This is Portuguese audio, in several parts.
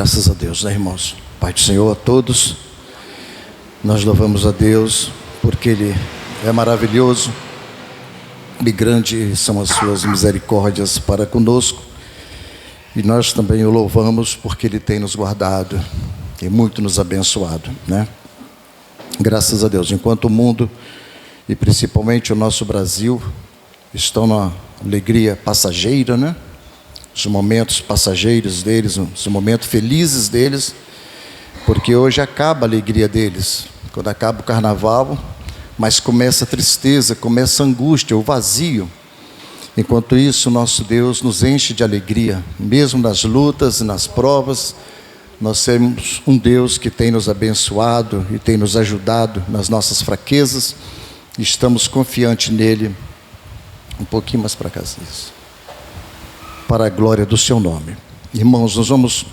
Graças a Deus, né, irmãos? Pai do Senhor a todos, nós louvamos a Deus porque Ele é maravilhoso e grande são as suas misericórdias para conosco, e nós também o louvamos porque Ele tem nos guardado e muito nos abençoado, né? Graças a Deus. Enquanto o mundo e principalmente o nosso Brasil estão na alegria passageira, né? Os momentos passageiros deles, os momentos felizes deles, porque hoje acaba a alegria deles, quando acaba o carnaval, mas começa a tristeza, começa a angústia, o vazio. Enquanto isso, nosso Deus nos enche de alegria, mesmo nas lutas e nas provas. Nós temos um Deus que tem nos abençoado e tem nos ajudado nas nossas fraquezas, e estamos confiantes nele. Um pouquinho mais para cá, isso. Para a glória do seu nome. Irmãos, nós vamos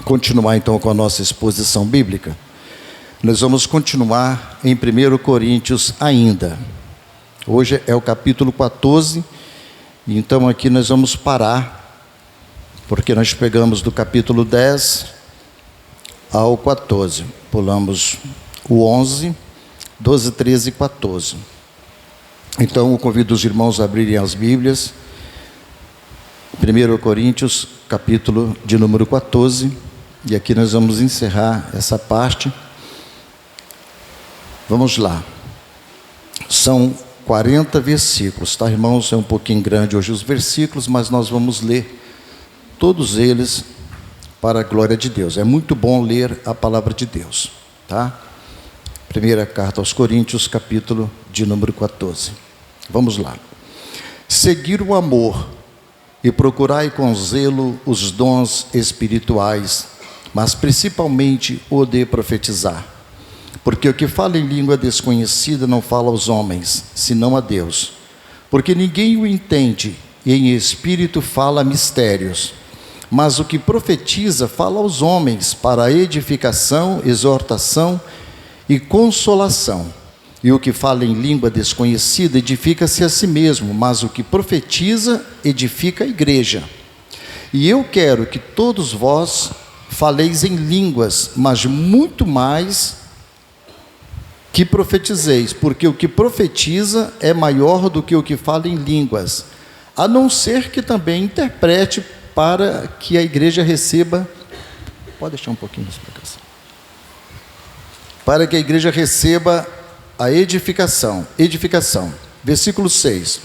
continuar então com a nossa exposição bíblica. Nós vamos continuar em 1 Coríntios ainda. Hoje é o capítulo 14, e então aqui nós vamos parar, porque nós pegamos do capítulo 10 ao 14. Pulamos o 11, 12, 13 e 14. Então eu convido os irmãos a abrirem as Bíblias. 1 Coríntios, capítulo de número 14, e aqui nós vamos encerrar essa parte. Vamos lá. São 40 versículos, tá, irmãos? É um pouquinho grande hoje os versículos, mas nós vamos ler todos eles para a glória de Deus. É muito bom ler a palavra de Deus, tá? Primeira carta aos Coríntios, capítulo de número 14. Vamos lá. Seguir o amor e procurai com zelo os dons espirituais, mas principalmente o de profetizar. Porque o que fala em língua desconhecida não fala aos homens, senão a Deus. Porque ninguém o entende, e em espírito fala mistérios. Mas o que profetiza fala aos homens, para a edificação, exortação e consolação. E o que fala em língua desconhecida edifica-se a si mesmo, mas o que profetiza edifica a igreja. E eu quero que todos vós faleis em línguas, mas muito mais que profetizeis, porque o que profetiza é maior do que o que fala em línguas, a não ser que também interprete, para que a igreja receba. Pode deixar um pouquinho de explicação. Para que a igreja receba a edificação. Versículo 6.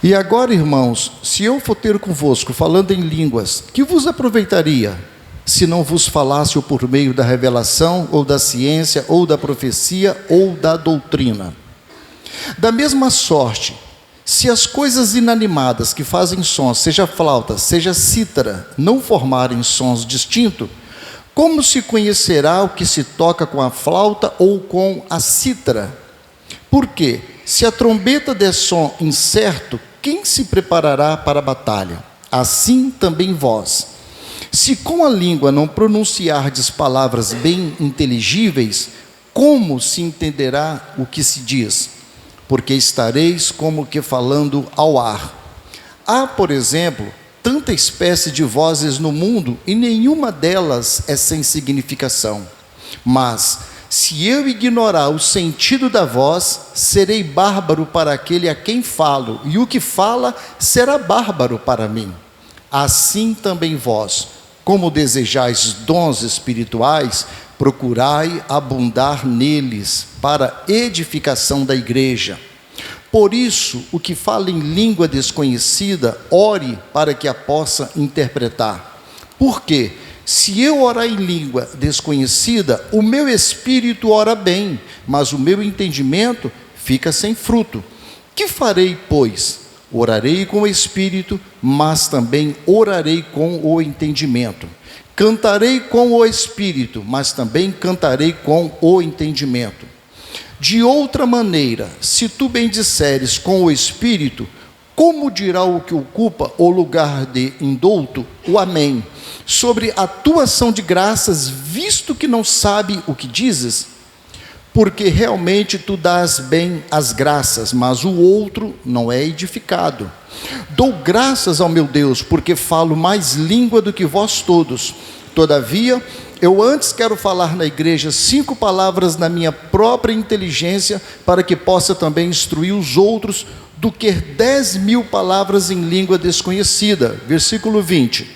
E agora, irmãos, se eu for ter convosco falando em línguas, que vos aproveitaria, se não vos falasse ou por meio da revelação, ou da ciência, ou da profecia, ou da doutrina? Da mesma sorte, se as coisas inanimadas que fazem sons, seja flauta, seja cítara, não formarem sons distintos, como se conhecerá o que se toca com a flauta ou com a cítara? Porque, se a trombeta der som incerto, quem se preparará para a batalha? Assim também vós. Se com a língua não pronunciardes palavras bem inteligíveis, como se entenderá o que se diz? Porque estareis como que falando ao ar. Há, por exemplo, tanta espécie de vozes no mundo, e nenhuma delas é sem significação. Mas, se eu ignorar o sentido da voz, serei bárbaro para aquele a quem falo, e o que fala será bárbaro para mim. Assim também vós, como desejais dons espirituais, procurai abundar neles, para edificação da igreja. Por isso, o que fala em língua desconhecida, ore para que a possa interpretar. Porque, se eu orar em língua desconhecida, o meu espírito ora bem, mas o meu entendimento fica sem fruto. Que farei, pois? Orarei com o espírito, mas também orarei com o entendimento. Cantarei com o espírito, mas também cantarei com o entendimento. De outra maneira, se tu bendisseres com o espírito, como dirá o que ocupa o lugar de indulto o amém, sobre a tua ação de graças, visto que não sabe o que dizes? porque realmente tu dás bem as graças, mas o outro não é edificado. Dou graças ao meu Deus, porque falo mais língua do que vós todos. Todavia, eu antes quero falar na igreja 5 palavras na minha própria inteligência, para que possa também instruir os outros, do que 10.000 palavras em língua desconhecida. Versículo 20.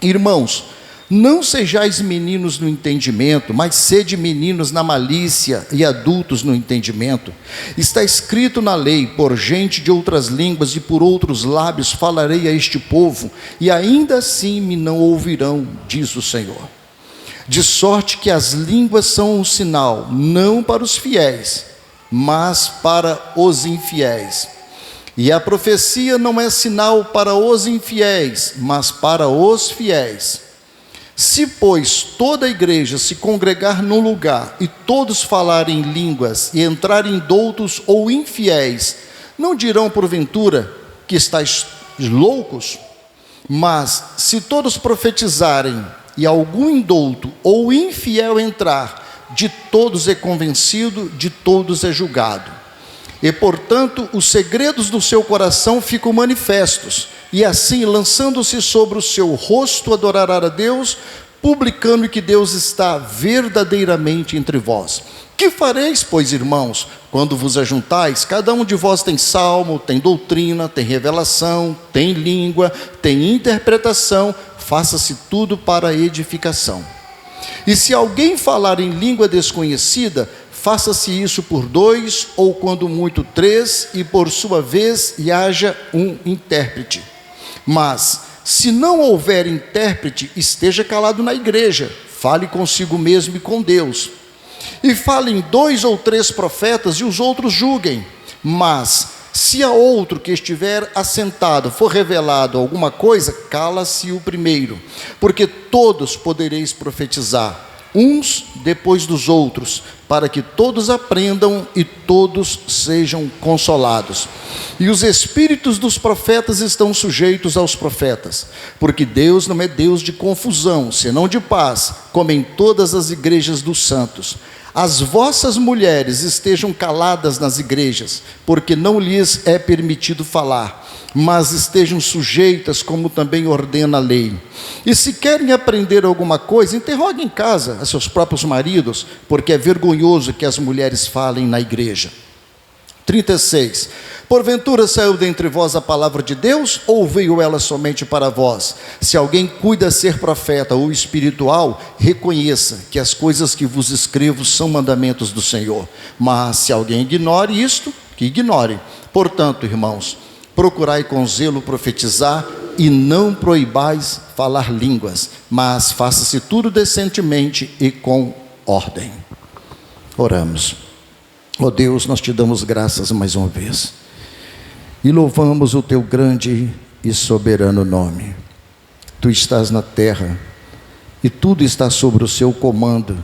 Irmãos, não sejais meninos no entendimento, mas sede meninos na malícia e adultos no entendimento. Está escrito na lei: por gente de outras línguas e por outros lábios falarei a este povo, e ainda assim me não ouvirão, diz o Senhor. De sorte que as línguas são um sinal, não para os fiéis, mas para os infiéis. E a profecia não é sinal para os infiéis, mas para os fiéis. Se, pois, toda a igreja se congregar num lugar, e todos falarem línguas, e entrarem doutos ou infiéis, não dirão porventura que estáis loucos? Mas, se todos profetizarem, e algum indouto ou infiel entrar, de todos é convencido, de todos é julgado. E, portanto, os segredos do seu coração ficam manifestos, e assim, lançando-se sobre o seu rosto, adorará a Deus, publicando que Deus está verdadeiramente entre vós. Que fareis, pois, irmãos, quando vos ajuntais? Cada um de vós tem salmo, tem doutrina, tem revelação, tem língua, tem interpretação, faça-se tudo para a edificação. E se alguém falar em língua desconhecida, faça-se isso por 2, ou quando muito 3, e por sua vez, e haja um intérprete. Mas, se não houver intérprete, esteja calado na igreja, fale consigo mesmo e com Deus. E falem 2 ou 3 profetas, e os outros julguem. Mas, se a outro que estiver assentado for revelado alguma coisa, cala-se o primeiro, porque todos podereis profetizar, uns depois dos outros, para que todos aprendam e todos sejam consolados. E os espíritos dos profetas estão sujeitos aos profetas, porque Deus não é Deus de confusão, senão de paz, como em todas as igrejas dos santos. As vossas mulheres estejam caladas nas igrejas, porque não lhes é permitido falar, mas estejam sujeitas, como também ordena a lei. E se querem aprender alguma coisa, interroguem em casa a seus próprios maridos, porque é vergonhoso que as mulheres falem na igreja. 36. Porventura saiu dentre vós a palavra de Deus, ou veio ela somente para vós? Se alguém cuida ser profeta ou espiritual, reconheça que as coisas que vos escrevo são mandamentos do Senhor. Mas se alguém ignore isto, que ignore. Portanto, irmãos, procurai com zelo profetizar, e não proibais falar línguas, mas faça-se tudo decentemente e com ordem. Oramos. Ó Deus, nós te damos graças mais uma vez, e louvamos o teu grande e soberano nome. Tu estás na terra, e tudo está sobre o seu comando,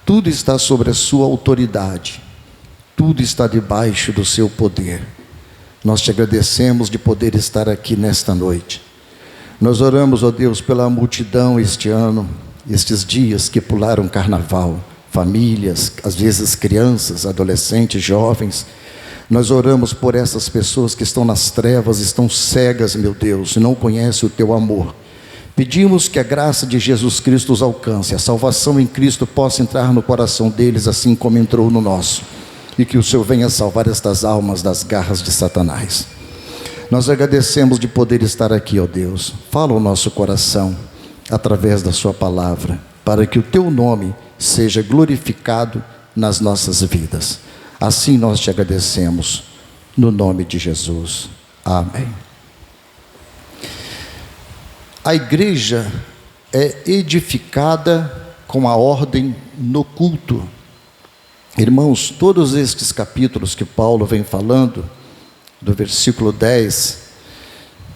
tudo está sobre a sua autoridade, tudo está debaixo do seu poder. Nós te agradecemos de poder estar aqui nesta noite. Nós oramos, ó Deus, pela multidão este ano, estes dias que pularam carnaval, famílias, às vezes crianças, adolescentes, jovens. Nós oramos por essas pessoas que estão nas trevas, estão cegas, meu Deus, e não conhecem o teu amor. Pedimos que a graça de Jesus Cristo os alcance, a salvação em Cristo possa entrar no coração deles, assim como entrou no nosso, e que o Senhor venha salvar estas almas das garras de Satanás. Nós agradecemos de poder estar aqui, ó Deus. Fala o nosso coração através da sua palavra, para que o teu nome seja glorificado nas nossas vidas. Assim nós te agradecemos, no nome de Jesus. Amém. A igreja é edificada com a ordem no culto. Irmãos, todos estes capítulos que Paulo vem falando, do versículo 10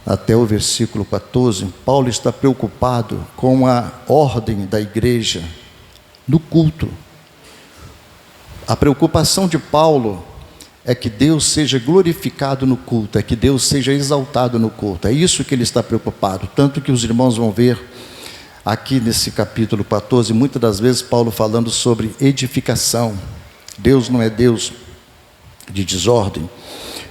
até o versículo 14, Paulo está preocupado com a ordem da igreja no culto. A preocupação de Paulo é que Deus seja glorificado no culto, é que Deus seja exaltado no culto. É isso que ele está preocupado. Tanto que os irmãos vão ver aqui nesse capítulo 14, muitas das vezes Paulo falando sobre edificação. Deus não é Deus de desordem.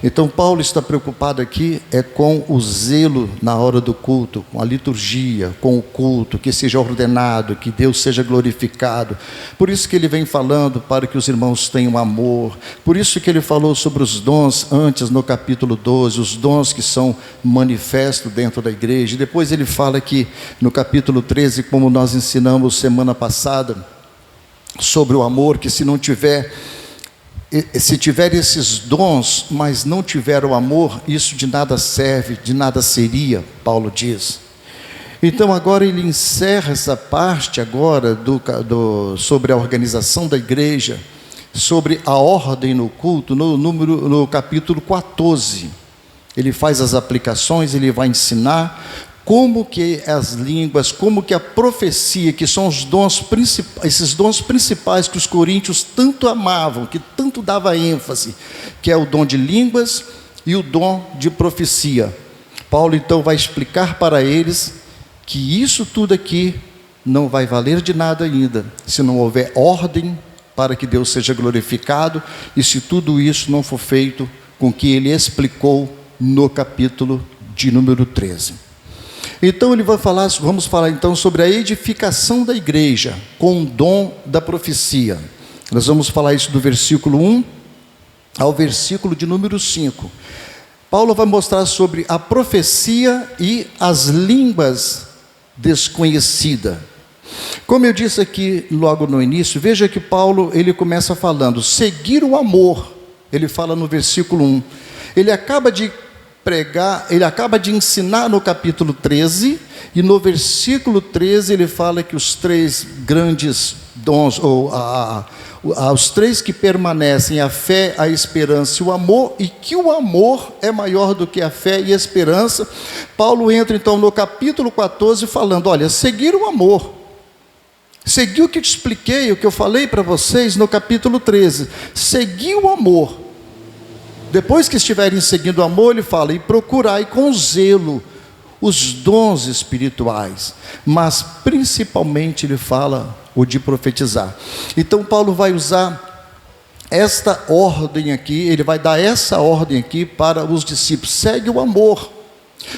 Então Paulo está preocupado aqui com o zelo na hora do culto, com a liturgia, com o culto, que seja ordenado, que Deus seja glorificado. Por isso que ele vem falando para que os irmãos tenham amor. Por isso que ele falou sobre os dons antes no capítulo 12, os dons que são manifestos dentro da igreja. E depois ele fala aqui no capítulo 13, como nós ensinamos semana passada, sobre o amor, que se tiver esses dons, mas não tiver o amor, isso de nada serve, de nada seria, Paulo diz. Então agora ele encerra essa parte agora sobre a organização da igreja, sobre a ordem no culto, no capítulo 14. Ele faz as aplicações, ele vai ensinar como que as línguas, como que a profecia, que são os dons principais, esses dons principais que os coríntios tanto amavam, que tanto dava ênfase, que é o dom de línguas e o dom de profecia. Paulo então vai explicar para eles que isso tudo aqui não vai valer de nada ainda, se não houver ordem para que Deus seja glorificado, e se tudo isso não for feito com que ele explicou no capítulo de número 13. Então ele vai falar, vamos falar então sobre a edificação da igreja com o dom da profecia. Nós vamos falar isso do versículo 1 ao versículo de número 5. Paulo vai mostrar sobre a profecia e as línguas desconhecidas. Como eu disse aqui logo no início, veja que Paulo ele começa falando, seguir o amor. Ele fala no versículo 1. Ele acaba de pregar, ele acaba de ensinar no capítulo 13, e no versículo 13 ele fala que os três grandes dons, ou os três que permanecem, a fé, a esperança e o amor, e que o amor é maior do que a fé e a esperança. Paulo entra então no capítulo 14 falando, olha, seguir o amor, seguir o que eu te expliquei, o que eu falei para vocês no capítulo 13, seguir o amor. Depois que estiverem seguindo o amor, ele fala, e procurai com zelo os dons espirituais, mas principalmente ele fala o de profetizar. Então Paulo vai usar esta ordem aqui, ele vai dar essa ordem aqui para os discípulos, segue o amor,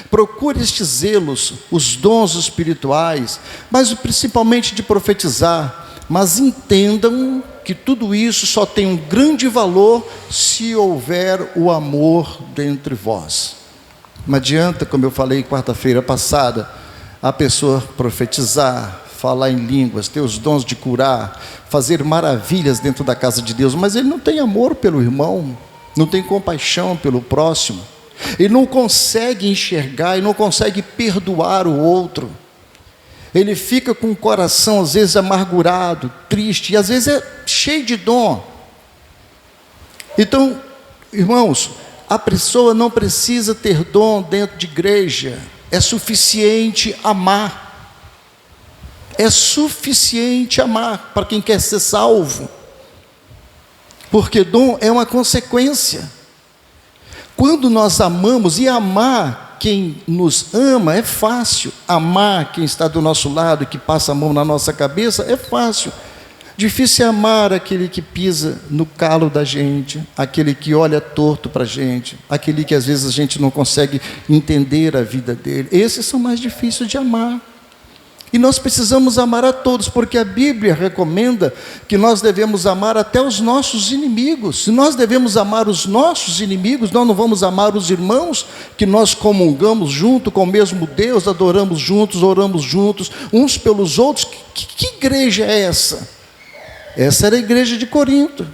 procure estes zelos, os dons espirituais, mas principalmente de profetizar, mas entendam que tudo isso só tem um grande valor se houver o amor dentre vós. Não adianta, como eu falei quarta-feira passada, a pessoa profetizar, falar em línguas, ter os dons de curar, fazer maravilhas dentro da casa de Deus, mas ele não tem amor pelo irmão, não tem compaixão pelo próximo, ele não consegue enxergar e não consegue perdoar o outro. Ele fica com o coração às vezes amargurado, triste, e às vezes é cheio de dom. Então, irmãos, a pessoa não precisa ter dom dentro de igreja, é suficiente amar. É suficiente amar para quem quer ser salvo, porque dom é uma consequência. Quando nós amamos, e amar quem nos ama é fácil, amar quem está do nosso lado, que passa a mão na nossa cabeça, é fácil. Difícil é amar aquele que pisa no calo da gente, aquele que olha torto para a gente, aquele que às vezes a gente não consegue entender a vida dele. Esses são mais difíceis de amar. E nós precisamos amar a todos, porque a Bíblia recomenda que nós devemos amar até os nossos inimigos. Se nós devemos amar os nossos inimigos, nós não vamos amar os irmãos que nós comungamos junto com o mesmo Deus, adoramos juntos, oramos juntos, uns pelos outros. Que igreja é essa? Essa era a igreja de Corinto.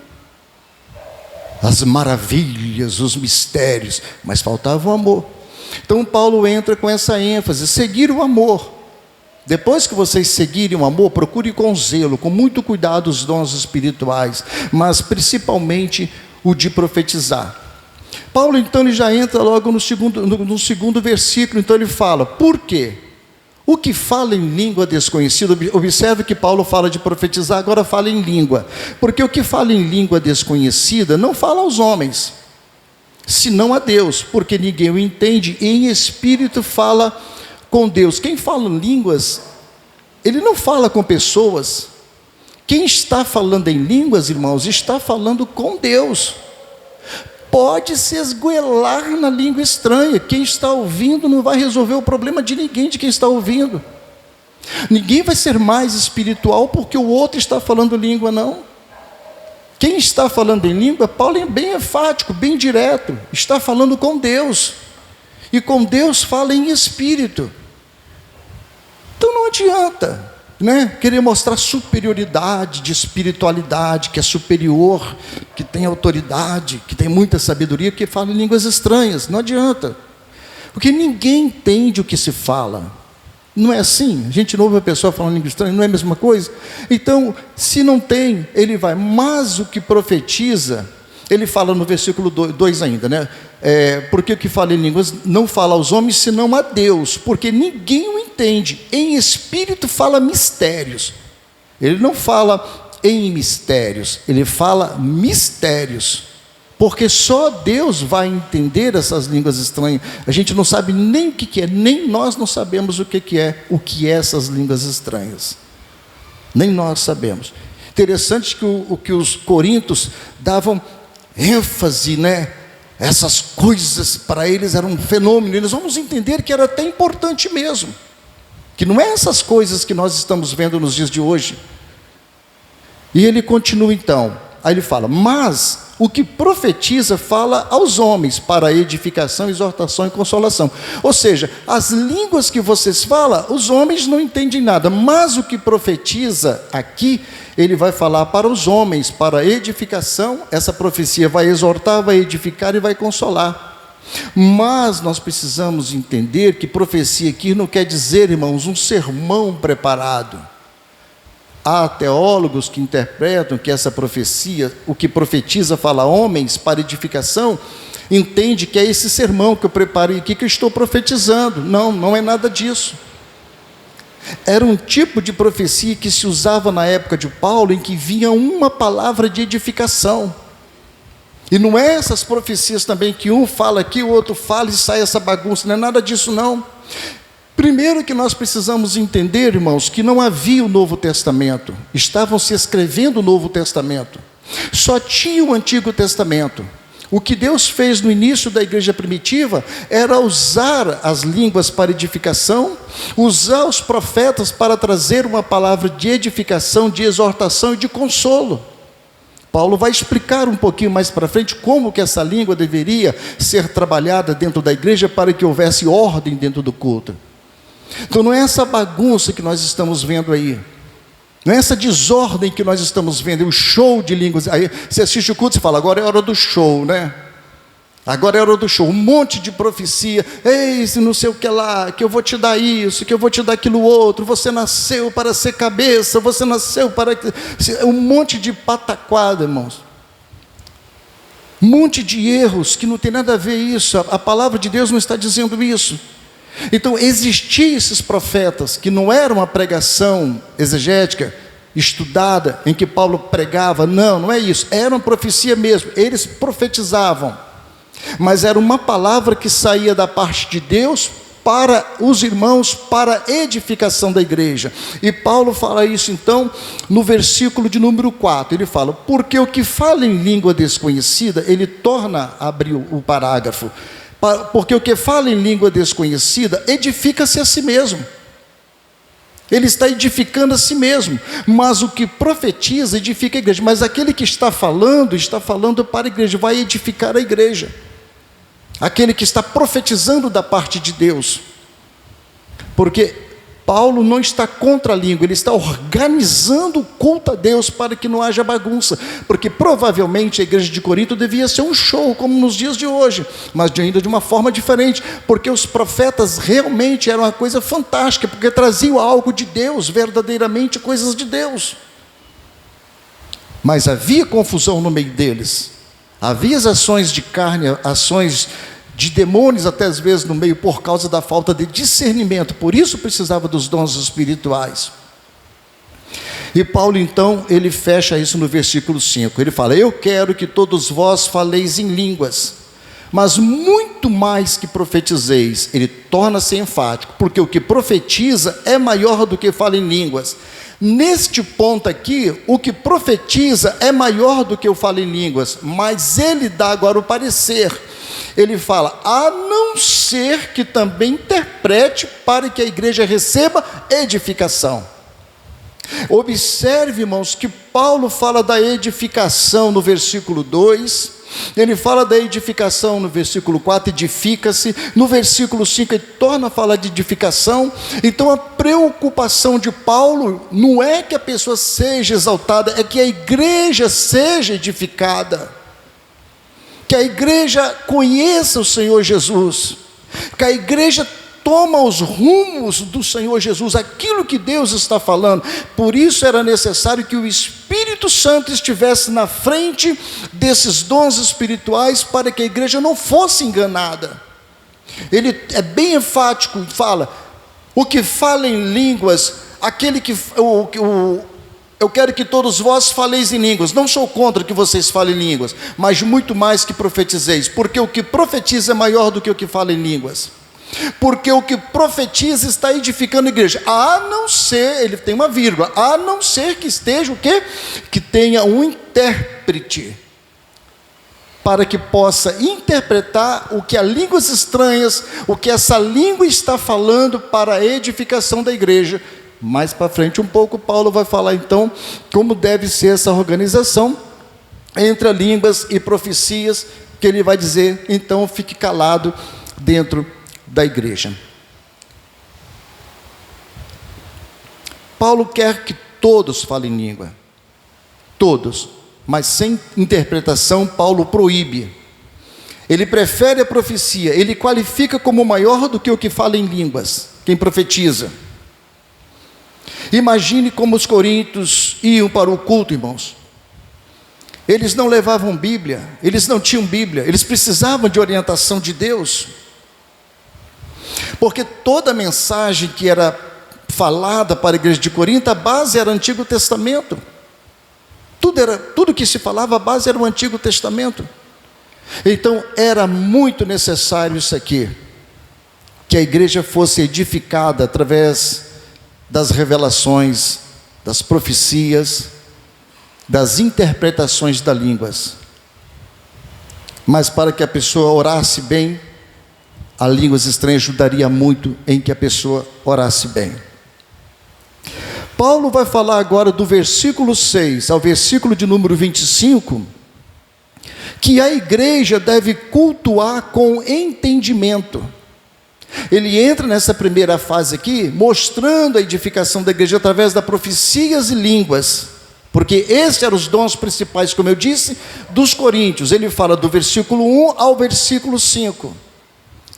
As maravilhas, os mistérios, mas faltava o amor. Então Paulo entra com essa ênfase, seguir o amor. Depois que vocês seguirem o amor, procure com zelo, com muito cuidado os dons espirituais, mas principalmente o de profetizar. Paulo então ele já entra logo no segundo versículo, então ele fala, por quê? O que fala em língua desconhecida, observe que Paulo fala de profetizar, agora fala em língua, porque o que fala em língua desconhecida não fala aos homens, senão a Deus, porque ninguém o entende, e em espírito fala com Deus. Quem fala em línguas ele não fala com pessoas. Quem está falando em línguas, irmãos, está falando com Deus. Pode se esgoelar na língua estranha. Quem está ouvindo não vai resolver o problema de ninguém, de quem está ouvindo. Ninguém vai ser mais espiritual porque o outro está falando língua, não. Quem está falando em língua, Paulo é bem enfático, bem direto. Está falando com Deus. E com Deus fala em espírito. Então não adianta, né, querer mostrar superioridade de espiritualidade, que é superior, que tem autoridade, que tem muita sabedoria, que fala em línguas estranhas. Não adianta, porque ninguém entende o que se fala. Não é assim? A gente não ouve a pessoa falando língua estranha, não é a mesma coisa? Então, se não tem, ele vai. Mas o que profetiza, ele fala no versículo 2 ainda, né? Porque o que fala em línguas não fala aos homens, senão a Deus, porque ninguém o entende. Em espírito fala mistérios. Ele não fala em mistérios, ele fala mistérios. Porque só Deus vai entender essas línguas estranhas. A gente não sabe nem o que é, nem nós não sabemos o que é essas línguas estranhas. Nem nós sabemos. Interessante que os coríntios davam ênfase, né? Essas coisas para eles eram um fenômeno. Eles vamos entender que era até importante mesmo. Que não é essas coisas que nós estamos vendo nos dias de hoje. E ele continua então. Aí ele fala, mas o que profetiza fala aos homens para edificação, exortação e consolação. Ou seja, as línguas que vocês falam, os homens não entendem nada. Mas o que profetiza aqui, ele vai falar para os homens, para edificação. Essa profecia vai exortar, vai edificar e vai consolar. Mas nós precisamos entender que profecia aqui não quer dizer, irmãos, um sermão preparado. Há teólogos que interpretam que essa profecia, o que profetiza fala a homens para edificação, entende que é esse sermão que eu preparei aqui que eu estou profetizando. Não, não é nada disso. Era um tipo de profecia que se usava na época de Paulo, em que vinha uma palavra de edificação. E não é essas profecias também que um fala aqui, o outro fala e sai essa bagunça, não é nada disso não. Primeiro que nós precisamos entender, irmãos, que não havia o Novo Testamento. Estavam se escrevendo o Novo Testamento. Só tinha o Antigo Testamento. O que Deus fez no início da igreja primitiva era usar as línguas para edificação, usar os profetas para trazer uma palavra de edificação, de exortação e de consolo. Paulo vai explicar um pouquinho mais para frente como que essa língua deveria ser trabalhada dentro da igreja para que houvesse ordem dentro do culto. Então não é essa bagunça que nós estamos vendo aí, não é essa desordem que nós estamos vendo, é o show de línguas. Aí você assiste o culto e fala, agora é hora do show, né? Agora é hora do show, um monte de profecia, ei, não sei o que lá, que eu vou te dar isso, que eu vou te dar aquilo outro, você nasceu para ser cabeça, você nasceu para... Um monte de pataquada, irmãos. Um monte de erros que não tem nada a ver isso, a palavra de Deus não está dizendo isso. Então existiam esses profetas que não era uma pregação exegética, estudada, em que Paulo pregava, não é isso, era uma profecia mesmo, eles profetizavam, mas era uma palavra que saía da parte de Deus para os irmãos, para a edificação da igreja. E Paulo fala isso então no versículo de número 4, ele fala, porque o que fala em língua desconhecida, ele torna a abrir o parágrafo, porque o que fala em língua desconhecida, edifica-se a si mesmo. Ele está edificando a si mesmo, mas o que profetiza, edifica a igreja. Mas aquele que está falando para a igreja, vai edificar a igreja. Aquele que está profetizando da parte de Deus. Porque Paulo não está contra a língua, ele está organizando o culto a Deus para que não haja bagunça, porque provavelmente a igreja de Corinto devia ser um show, como nos dias de hoje, mas ainda de uma forma diferente, porque os profetas realmente eram uma coisa fantástica, porque traziam algo de Deus, verdadeiramente coisas de Deus. Mas havia confusão no meio deles, havia as ações de carne, ações de demônios até às vezes no meio, por causa da falta de discernimento, por isso precisava dos dons espirituais. E Paulo então, ele fecha isso no versículo 5, ele fala, eu quero que todos vós faleis em línguas, Mas muito mais que profetizeis, ele torna-se enfático, porque o que profetiza é maior do que fala em línguas. Neste ponto aqui, o que profetiza é maior do que eu falo em línguas, mas ele dá agora o parecer. Ele fala, a não ser que também interprete para que a igreja receba edificação. Observe, irmãos, que Paulo fala da edificação no versículo 2, ele fala da edificação no versículo 4, edifica-se, no versículo 5 ele torna a falar de edificação. Então a preocupação de Paulo não é que a pessoa seja exaltada, é que a igreja seja edificada, que a igreja conheça o Senhor Jesus, que a igreja toma os rumos do Senhor Jesus, aquilo que Deus está falando. Por isso era necessário que o Espírito Santo estivesse na frente desses dons espirituais, para que a igreja não fosse enganada. Ele é bem enfático, fala, o que fala em línguas, aquele que, eu quero que todos vós faleis em línguas, não sou contra que vocês falem em línguas, mas muito mais que profetizeis, porque o que profetiza é maior do que o que fala em línguas. Porque o que profetiza está edificando a igreja, a não ser, ele tem uma vírgula, a não ser que esteja o quê? Que tenha um intérprete, para que possa interpretar o que as línguas estranhas, o que essa língua está falando para a edificação da igreja. Mais para frente um pouco, Paulo vai falar então, como deve ser essa organização, entre línguas e profecias, que ele vai dizer, então fique calado dentro da igreja. Paulo quer que todos falem língua, todos, mas sem interpretação. Paulo proíbe, ele prefere a profecia, ele qualifica como maior do que o que fala em línguas, quem profetiza. Imagine como os coríntios iam para o culto, irmãos. Eles não levavam Bíblia, eles não tinham Bíblia, eles precisavam de orientação de Deus, porque toda a mensagem que era falada para a igreja de Corinto, a base era o Antigo Testamento. Tudo que se falava, a base era o Antigo Testamento. Então era muito necessário isso aqui, que a igreja fosse edificada através das revelações, das profecias, das interpretações das línguas. Mas para que a pessoa orasse bem, a línguas estranhas ajudaria muito em que a pessoa orasse bem. Paulo vai falar agora do versículo 6 ao versículo de número 25, que a igreja deve cultuar com entendimento. Ele entra nessa primeira fase aqui, mostrando a edificação da igreja através das profecias e línguas, porque esses eram os dons principais, como eu disse, dos coríntios. Ele fala do versículo 1 ao versículo 5,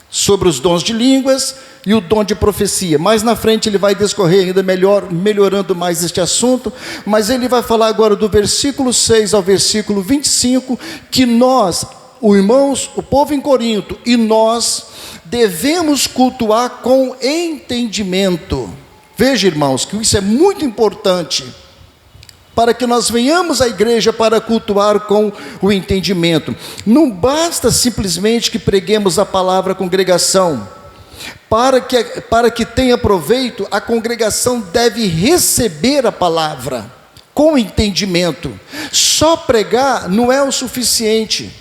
sobre os dons de línguas e o dom de profecia. Mais na frente ele vai discorrer ainda melhor, melhorando mais este assunto, mas ele vai falar agora do versículo 6 ao versículo 25, que nós, os irmãos, o povo em Corinto, e nós devemos cultuar com entendimento. Veja, irmãos, que isso é muito importante, para que nós venhamos à igreja para cultuar com o entendimento. Não basta simplesmente que preguemos a palavra à congregação. Para que tenha proveito, a congregação deve receber a palavra com entendimento. Só pregar não é o suficiente,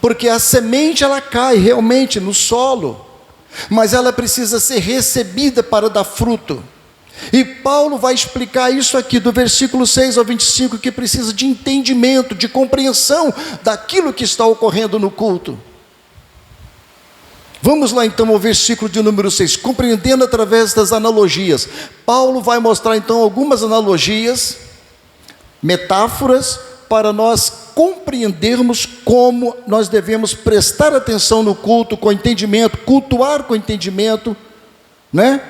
porque a semente ela cai realmente no solo, mas ela precisa ser recebida para dar fruto. E Paulo vai explicar isso aqui, do versículo 6 ao 25, que precisa de entendimento, de compreensão daquilo que está ocorrendo no culto. Vamos lá então ao versículo de número 6, compreendendo através das analogias. Paulo vai mostrar então algumas analogias, metáforas, para nós compreendermos como nós devemos prestar atenção no culto com entendimento, cultuar com entendimento, né?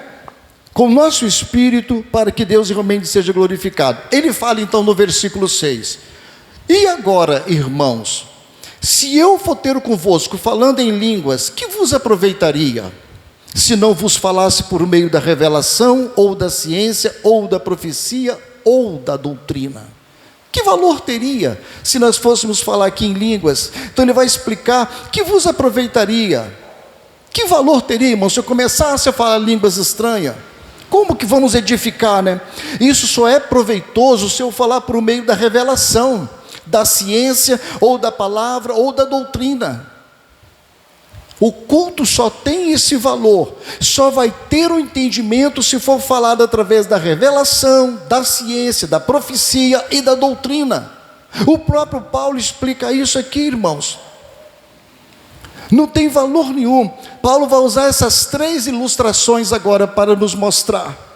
Com o nosso espírito, para que Deus realmente seja glorificado. Ele fala então no versículo 6, e agora, irmãos, se eu for ter convosco falando em línguas, que vos aproveitaria, se não vos falasse por meio da revelação, ou da ciência, ou da profecia, ou da doutrina? Que valor teria se nós fôssemos falar aqui em línguas? Então ele vai explicar que vos aproveitaria. Que valor teria, irmão, se eu começasse a falar línguas estranhas? Como que vamos edificar, né? Isso só é proveitoso se eu falar por meio da revelação, da ciência, ou da palavra, ou da doutrina. O culto só tem esse valor, só vai ter o entendimento se for falado através da revelação, da ciência, da profecia e da doutrina. O próprio Paulo explica isso aqui, irmãos. Não tem valor nenhum. Paulo vai usar essas 3 ilustrações agora para nos mostrar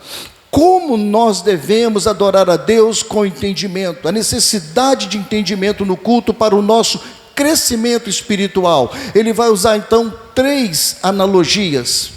como nós devemos adorar a Deus com entendimento, a necessidade de entendimento no culto para o nosso crescimento espiritual. Ele vai usar então 3 analogias.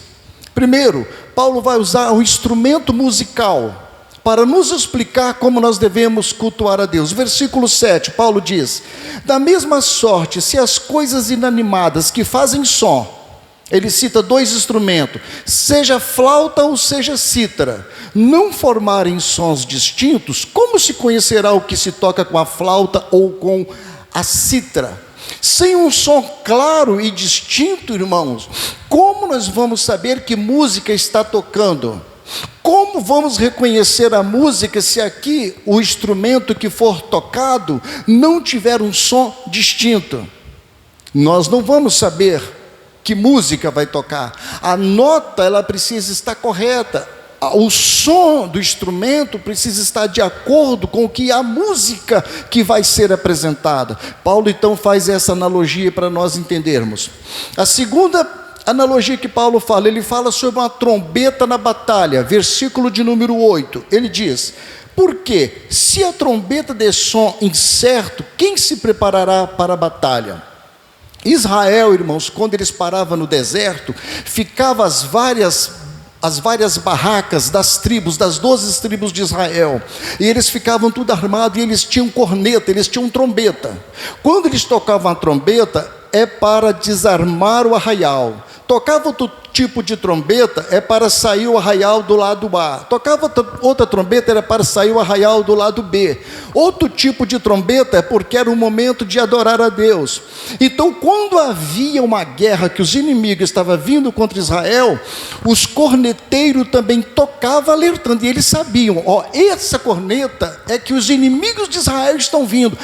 Primeiro, Paulo vai usar o instrumento musical para nos explicar como nós devemos cultuar a Deus. Versículo 7, Paulo diz: da mesma sorte, se as coisas inanimadas que fazem som, ele cita 2 instrumentos, seja flauta ou seja cítara, não formarem sons distintos, como se conhecerá o que se toca com a flauta ou com a cítara? Sem um som claro e distinto, irmãos, como nós vamos saber que música está tocando? Como vamos reconhecer a música se aqui o instrumento que for tocado não tiver um som distinto? Nós não vamos saber que música vai tocar. A nota, ela precisa estar correta. O som do instrumento precisa estar de acordo com o que a música que vai ser apresentada. Paulo então faz essa analogia para nós entendermos. A segunda analogia que Paulo fala, ele fala sobre uma trombeta na batalha, versículo de número 8, ele diz: porque se a trombeta der som incerto, quem se preparará para a batalha? Israel, irmãos, quando eles paravam no deserto, ficavam as várias barracas das tribos, das 12 tribos de Israel, e eles ficavam tudo armados, e eles tinham corneta, eles tinham trombeta. Quando eles tocavam a trombeta, é para desarmar o arraial. Tocava outro tipo de trombeta, é para sair o arraial do lado A. Tocava outra trombeta, era para sair o arraial do lado B. Outro tipo de trombeta é porque era um momento de adorar a Deus. Então, quando havia uma guerra, que os inimigos estavam vindo contra Israel, os corneteiros também tocavam alertando, e eles sabiam, essa corneta é que os inimigos de Israel estão vindo.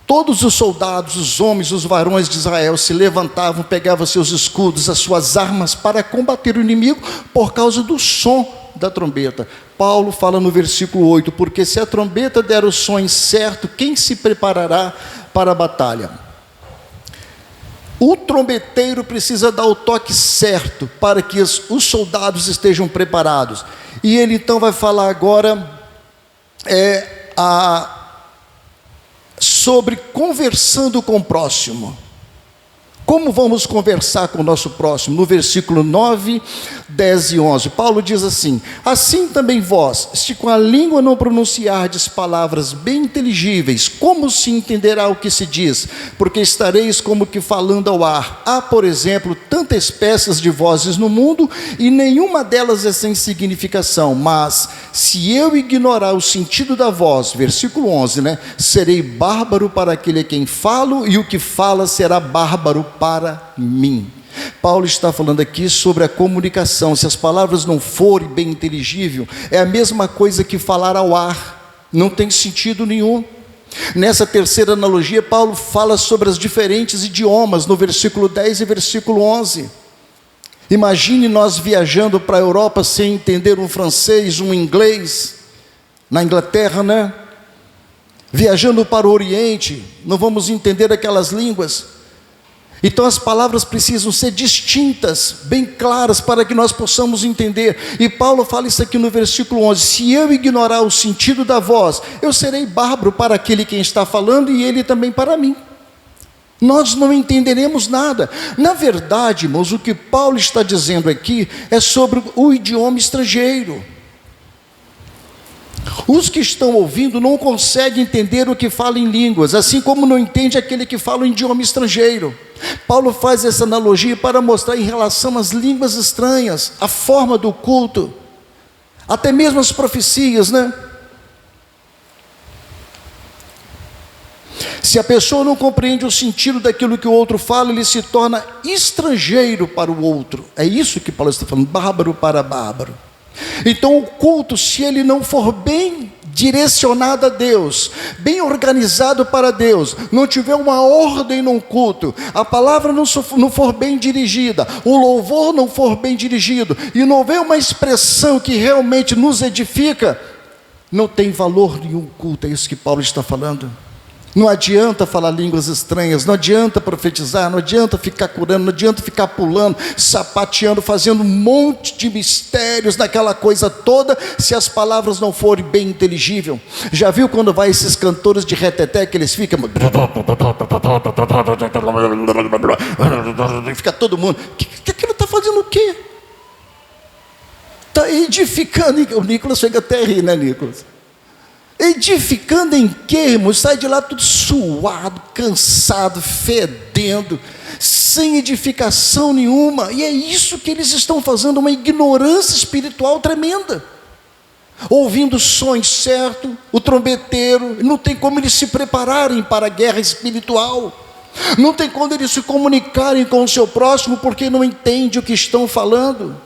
Todos os soldados, os homens, os varões de Israel se levantavam, pegavam seus escudos, as suas armas para combater o inimigo por causa do som da trombeta. Paulo fala no versículo 8, porque se a trombeta der o som incerto, quem se preparará para a batalha? O trombeteiro precisa dar o toque certo para que os soldados estejam preparados. E ele então vai falar agora sobre conversando com o próximo. Como vamos conversar com o nosso próximo? No versículo 9, 10 e 11, Paulo diz assim: assim também vós, se com a língua não pronunciardes palavras bem inteligíveis, como se entenderá o que se diz? Porque estareis como que falando ao ar. Há, por exemplo, tantas espécies de vozes no mundo, e nenhuma delas é sem significação. Mas, se eu ignorar o sentido da voz, versículo 11, serei bárbaro para aquele a quem falo, e o que fala será bárbaro para mim. Paulo está falando aqui sobre a comunicação. Se as palavras não forem bem inteligíveis, é a mesma coisa que falar ao ar, não tem sentido nenhum. Nessa terceira analogia, Paulo fala sobre os diferentes idiomas, no versículo 10 e versículo 11. Imagine nós viajando para a Europa sem entender um francês, um inglês, na Inglaterra, viajando para o Oriente, não vamos entender aquelas línguas. Então as palavras precisam ser distintas, bem claras, para que nós possamos entender. E Paulo fala isso aqui no versículo 11: se eu ignorar o sentido da voz, eu serei bárbaro para aquele quem está falando, e ele também para mim. Nós não entenderemos nada. Na verdade, irmãos, o que Paulo está dizendo aqui é sobre o idioma estrangeiro. Os que estão ouvindo não conseguem entender o que fala em línguas, assim como não entende aquele que fala em idioma estrangeiro. Paulo faz essa analogia para mostrar em relação às línguas estranhas, a forma do culto, até mesmo as profecias, Se a pessoa não compreende o sentido daquilo que o outro fala, ele se torna estrangeiro para o outro. É isso que Paulo está falando, bárbaro para bárbaro. Então o culto, se ele não for bem direcionado a Deus, bem organizado para Deus, não tiver uma ordem no culto, a palavra não for bem dirigida, o louvor não for bem dirigido, e não houver uma expressão que realmente nos edifica, não tem valor nenhum o culto. É isso que Paulo está falando. Não adianta falar línguas estranhas, não adianta profetizar, não adianta ficar curando, não adianta ficar pulando, sapateando, fazendo um monte de mistérios naquela coisa toda, se as palavras não forem bem inteligíveis. Já viu quando vai esses cantores de reteté, que eles ficam... Fica todo mundo... Que aquilo está fazendo o quê? Está edificando... O Nicolas chega até a rir, né, Nicolas? Edificando em quê, irmão? Sai de lá tudo suado, cansado, fedendo, sem edificação nenhuma. E é isso que eles estão fazendo, uma ignorância espiritual tremenda. Ouvindo o som incerto, o trombeteiro, não tem como eles se prepararem para a guerra espiritual. Não tem como eles se comunicarem com o seu próximo, porque não entende o que estão falando.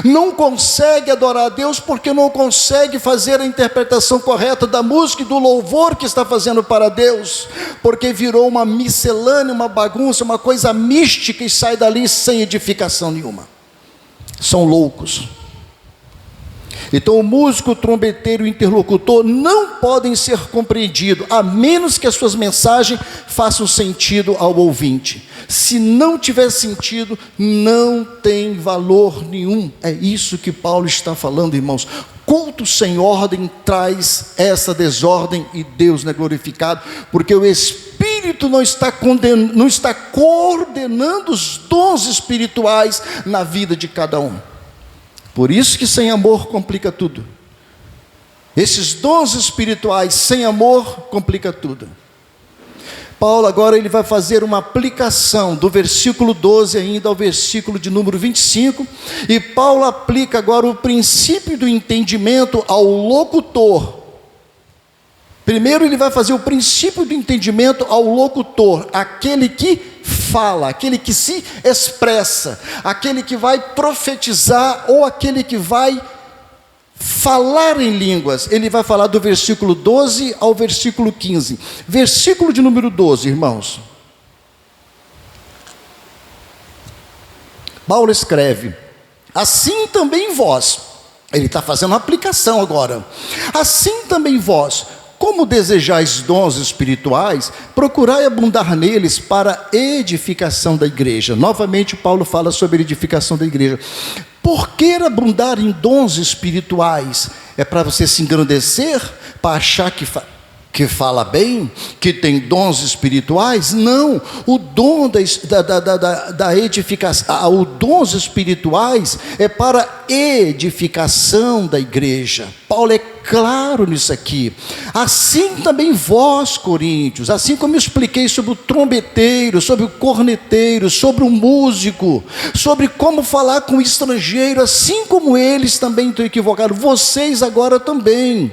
Não consegue adorar a Deus porque não consegue fazer a interpretação correta da música e do louvor que está fazendo para Deus, porque virou uma miscelânea, uma bagunça, uma coisa mística, e sai dali sem edificação nenhuma. São loucos. Então o músico, o trombeteiro e o interlocutor não podem ser compreendidos, a menos que as suas mensagens façam sentido ao ouvinte. Se não tiver sentido, não tem valor nenhum. É isso que Paulo está falando, irmãos. Culto sem ordem traz essa desordem, e Deus não é glorificado, porque o Espírito não está coordenando os dons espirituais na vida de cada um. Por isso que sem amor complica tudo. Esses dons espirituais sem amor complica tudo. Paulo agora ele vai fazer uma aplicação do versículo 12 ainda ao versículo de número 25, e Paulo aplica agora o princípio do entendimento ao locutor. Primeiro ele vai fazer o princípio do entendimento ao locutor, aquele que fala, aquele que se expressa, aquele que vai profetizar ou aquele que vai falar em línguas. Ele vai falar do versículo 12 ao versículo 15. Versículo de número 12, irmãos. Paulo escreve: assim também vós, ele está fazendo uma aplicação agora, assim também vós, como desejais dons espirituais, procurai abundar neles para edificação da igreja. Novamente Paulo fala sobre a edificação da igreja. Por que abundar em dons espirituais? É para você se engrandecer? Para achar que fala bem? Que tem dons espirituais? Não, o dom da edificação, os dons espirituais é para edificação da igreja. Paulo é claro nisso aqui. Assim também vós, coríntios, assim como eu expliquei sobre o trombeteiro, sobre o corneteiro, sobre o músico, sobre como falar com o estrangeiro, assim como eles também estão equivocados, vocês agora também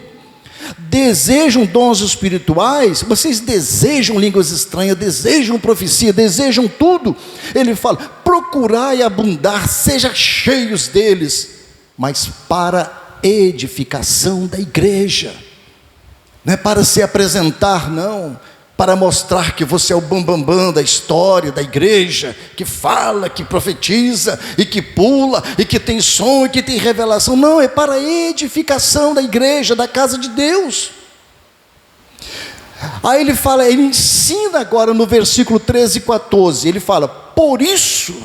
desejam dons espirituais, vocês desejam línguas estranhas, desejam profecia, desejam tudo. Ele fala: procurai abundar, sejam cheios deles, mas para edificação da igreja. Não é para se apresentar, não, para mostrar que você é o bambambam da história da igreja, que fala, que profetiza, e que pula, e que tem som, e que tem revelação. Não, é para a edificação da igreja, da casa de Deus. Aí ele fala, ele ensina agora no versículo 13 e 14, ele fala: por isso,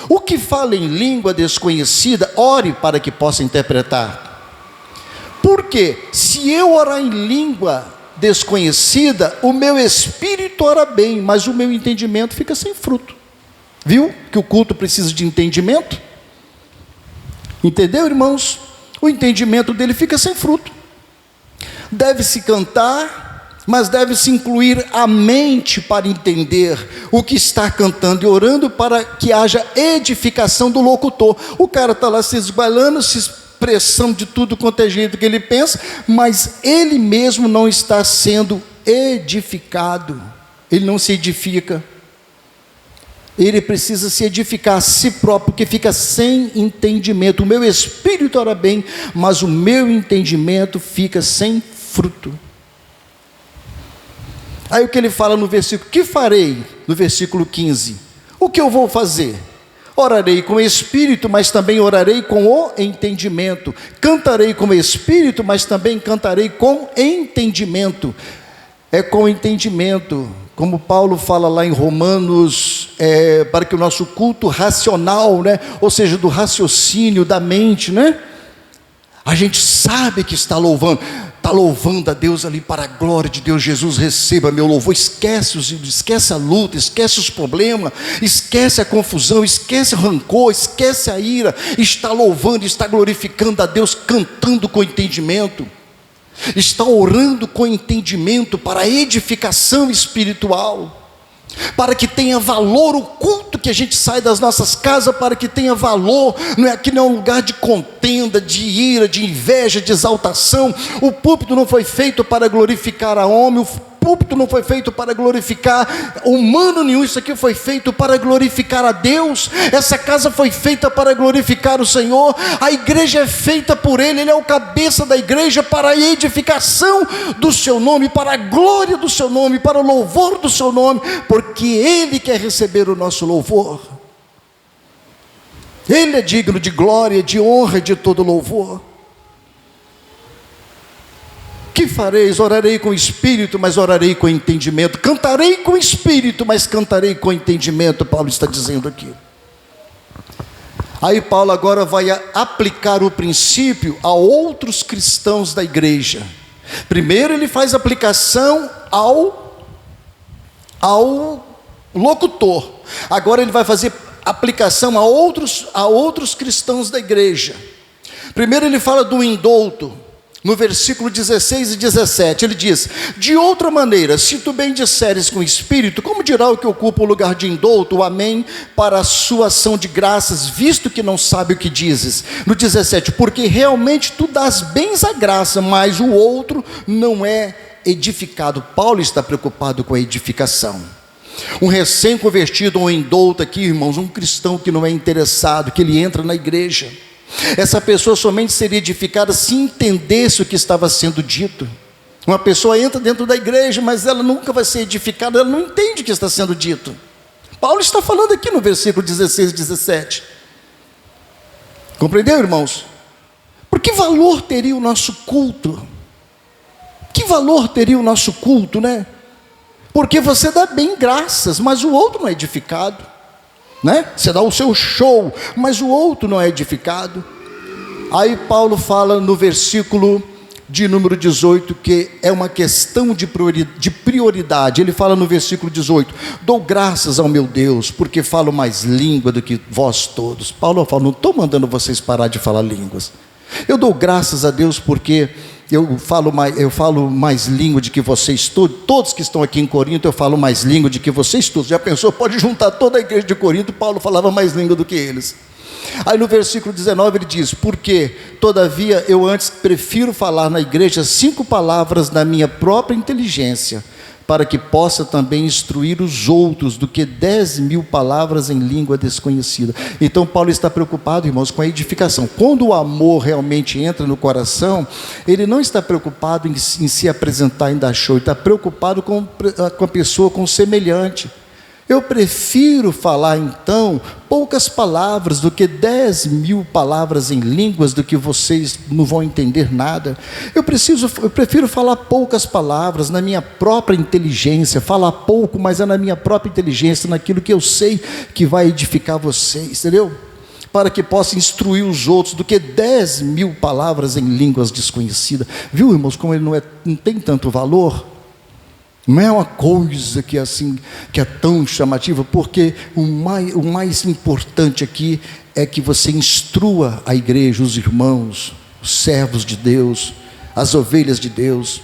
o que fala em língua desconhecida, ore para que possa interpretar. Porque se eu orar em língua desconhecida, o meu espírito ora bem, mas o meu entendimento fica sem fruto. Viu que o culto precisa de entendimento? Entendeu, irmãos? O entendimento dele fica sem fruto. Deve-se cantar, mas deve-se incluir a mente para entender o que está cantando e orando, para que haja edificação do locutor. O cara está lá se esbalando, se expressando de tudo quanto é jeito que ele pensa, mas ele mesmo não está sendo edificado. Ele não se edifica. Ele precisa se edificar a si próprio, porque fica sem entendimento. O meu espírito ora bem, mas o meu entendimento fica sem fruto. Aí o que ele fala no versículo, que farei? No versículo 15, o que eu vou fazer? Orarei com o espírito, mas também orarei com o entendimento. Cantarei com o espírito, mas também cantarei com entendimento. É com entendimento, como Paulo fala lá em Romanos, para que o nosso culto racional, né, ou seja, do raciocínio, da mente, né, a gente sabe que está louvando a Deus ali para a glória de Deus. Jesus, receba meu louvor. Esquece a luta, esquece os problemas, esquece a confusão, esquece o rancor, esquece a ira. Está louvando, está glorificando a Deus, cantando com entendimento, está orando com entendimento para a edificação espiritual, para que tenha valor o culto que a gente sai das nossas casas, para que tenha valor. Aqui não é um lugar de contenda, de ira, de inveja, de exaltação. O púlpito não foi feito para glorificar a homem, o púlpito não foi feito para glorificar humano nenhum. Isso aqui foi feito para glorificar a Deus. Essa casa foi feita para glorificar o Senhor. A igreja é feita por Ele. Ele é o cabeça da igreja, para a edificação do seu nome, para a glória do seu nome, para o louvor do seu nome, porque Ele quer receber o nosso louvor. Ele é digno de glória, de honra, de todo louvor. Que fareis? Orarei com espírito, mas orarei com entendimento. Cantarei com espírito, mas cantarei com entendimento. Paulo está dizendo aqui. Aí Paulo agora vai aplicar o princípio a outros cristãos da igreja. Primeiro ele faz aplicação ao locutor. Agora ele vai fazer aplicação a outros cristãos da igreja. Primeiro ele fala do indulto. No versículo 16 e 17, ele diz: de outra maneira, se tu bem disseres com o espírito, como dirá o que ocupa o lugar de indulto, o amém, para a sua ação de graças, visto que não sabe o que dizes. No 17, porque realmente tu dás bens à graça, mas o outro não é edificado. Paulo está preocupado com a edificação. Um recém-convertido, um indulto aqui, irmãos, um cristão que não é interessado, que ele entra na igreja, essa pessoa somente seria edificada se entendesse o que estava sendo dito. Uma pessoa entra dentro da igreja, mas ela nunca vai ser edificada, ela não entende o que está sendo dito. Paulo está falando aqui no versículo 16 e 17. Compreendeu, irmãos? Por que valor teria o nosso culto? Que valor teria o nosso culto, né? Porque você dá bem graças, mas o outro não é edificado, né? Você dá o seu show, mas o outro não é edificado. Aí Paulo fala no versículo de número 18, que é uma questão de prioridade. Ele fala no versículo 18: dou graças ao meu Deus, porque falo mais língua do que vós todos. Paulo fala: não estou mandando vocês parar de falar línguas. Eu dou graças a Deus porque eu falo mais língua de que vocês todos que estão aqui em Corinto, eu falo mais língua de que vocês todos. Já pensou? Pode juntar toda a igreja de Corinto, Paulo falava mais língua do que eles. Aí no versículo 19 ele diz: porque todavia eu antes prefiro falar na igreja 5 palavras na minha própria inteligência, para que possa também instruir os outros, do que 10.000 palavras em língua desconhecida. Então Paulo está preocupado, irmãos, com a edificação. Quando o amor realmente entra no coração, ele não está preocupado em se apresentar, em dar show, ele está preocupado com a pessoa, com o semelhante. Eu prefiro falar então poucas palavras do que 10.000 palavras em línguas, do que vocês não vão entender nada. Eu prefiro falar poucas palavras na minha própria inteligência, falar pouco, mas é na minha própria inteligência, naquilo que eu sei que vai edificar vocês, entendeu? Para que possa instruir os outros, do que 10.000 palavras em línguas desconhecidas. Viu, irmãos, como ele não tem tanto valor? Não é uma coisa que é tão chamativa, porque o mais importante aqui é que você instrua a igreja, os irmãos, os servos de Deus, as ovelhas de Deus.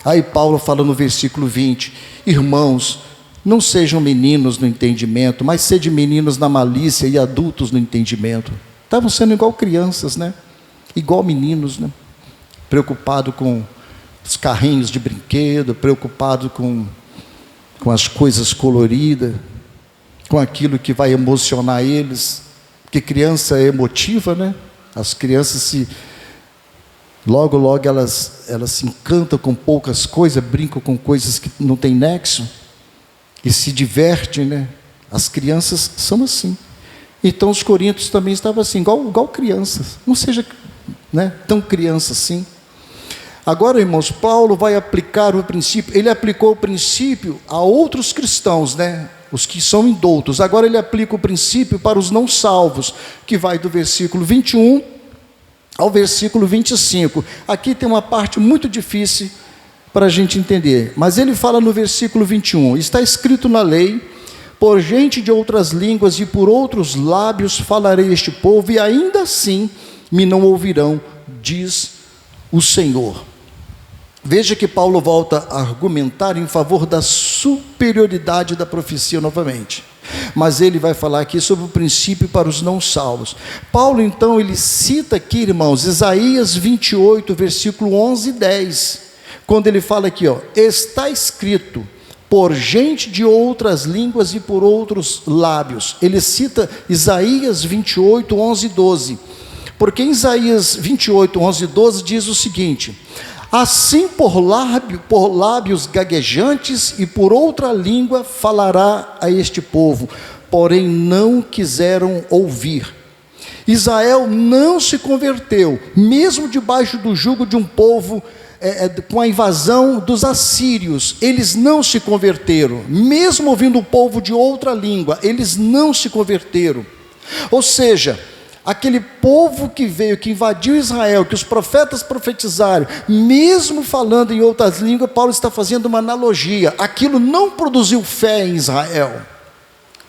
Aí Paulo fala no versículo 20: irmãos, não sejam meninos no entendimento, mas sede meninos na malícia e adultos no entendimento. Estavam sendo igual crianças, né? Igual meninos, né? Preocupado com os carrinhos de brinquedo, preocupado com as coisas coloridas, com aquilo que vai emocionar eles, porque criança é emotiva, né? As crianças logo elas se encantam com poucas coisas, brincam com coisas que não tem nexo, e se divertem, né? As crianças são assim. Então os coríntios também estavam assim, igual crianças, não seja, né, tão criança assim. Agora, irmãos, Paulo vai aplicar o princípio, ele aplicou o princípio a outros cristãos, né? Os que são indoutos. Agora ele aplica o princípio para os não salvos, que vai do versículo 21 ao versículo 25. Aqui tem uma parte muito difícil para a gente entender, mas ele fala no versículo 21, está escrito na lei, por gente de outras línguas e por outros lábios falarei este povo, e ainda assim me não ouvirão, diz o Senhor. Veja que Paulo volta a argumentar em favor da superioridade da profecia novamente. Mas ele vai falar aqui sobre o princípio para os não salvos. Paulo, então, ele cita aqui, irmãos, Isaías 28, versículo 11 e 10. Quando ele fala aqui, está escrito, por gente de outras línguas e por outros lábios. Ele cita Isaías 28, 11 e 12. Porque em Isaías 28, 11 e 12 diz o seguinte: assim por lábios gaguejantes e por outra língua falará a este povo, porém não quiseram ouvir. Israel não se converteu, mesmo debaixo do jugo de um povo, com a invasão dos assírios, eles não se converteram, mesmo ouvindo um povo de outra língua, eles não se converteram. Ou seja, aquele povo que veio, que invadiu Israel, que os profetas profetizaram, mesmo falando em outras línguas, Paulo está fazendo uma analogia, aquilo não produziu fé em Israel.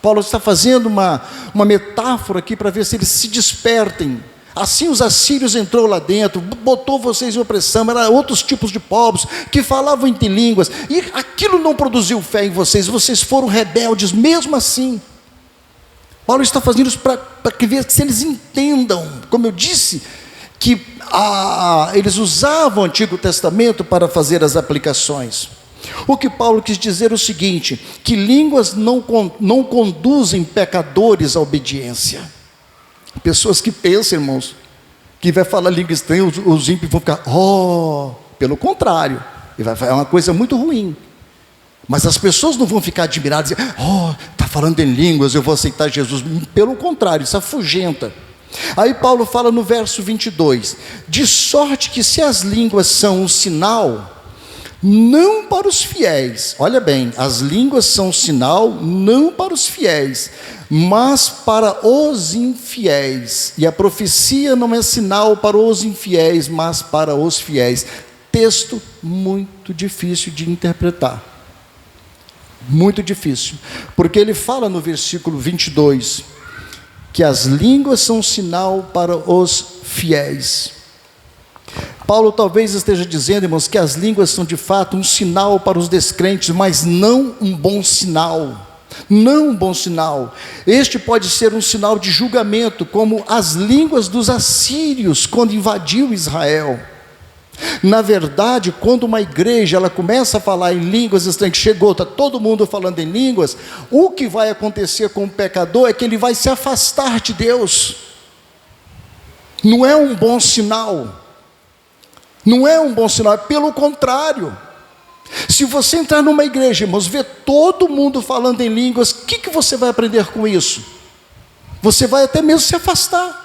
Paulo está fazendo uma metáfora aqui para ver se eles se despertem. Assim os assírios entrou lá dentro, botou vocês em opressão, eram outros tipos de povos que falavam entre línguas, e aquilo não produziu fé em vocês, vocês foram rebeldes mesmo assim. Paulo está fazendo isso para que se eles entendam, como eu disse, que eles usavam o Antigo Testamento para fazer as aplicações. O que Paulo quis dizer é o seguinte, que línguas não conduzem pecadores à obediência. Pessoas que pensam, irmãos, que vai falar língua estranha, os ímpios vão ficar, pelo contrário, é uma coisa muito ruim. Mas as pessoas não vão ficar admiradas, dizer, está falando em línguas, eu vou aceitar Jesus. Pelo contrário, isso afugenta. Aí Paulo fala no verso 22, de sorte que se as línguas são um sinal, não para os fiéis, olha bem, as línguas são um sinal não para os fiéis, mas para os infiéis, e a profecia não é sinal para os infiéis, mas para os fiéis. Texto muito difícil de interpretar, muito difícil, porque ele fala no versículo 22, que as línguas são um sinal para os fiéis. Paulo talvez esteja dizendo, irmãos, que as línguas são de fato um sinal para os descrentes, mas não um bom sinal. Não um bom sinal. Este pode ser um sinal de julgamento, como as línguas dos assírios quando invadiu Israel. Na verdade, quando uma igreja ela começa a falar em línguas estranhas, chegou, está todo mundo falando em línguas, o que vai acontecer com o pecador é que ele vai se afastar de Deus. Não é um bom sinal. Não é um bom sinal, pelo contrário. Se você entrar numa igreja, irmãos, ver todo mundo falando em línguas, o que você vai aprender com isso? Você vai até mesmo se afastar.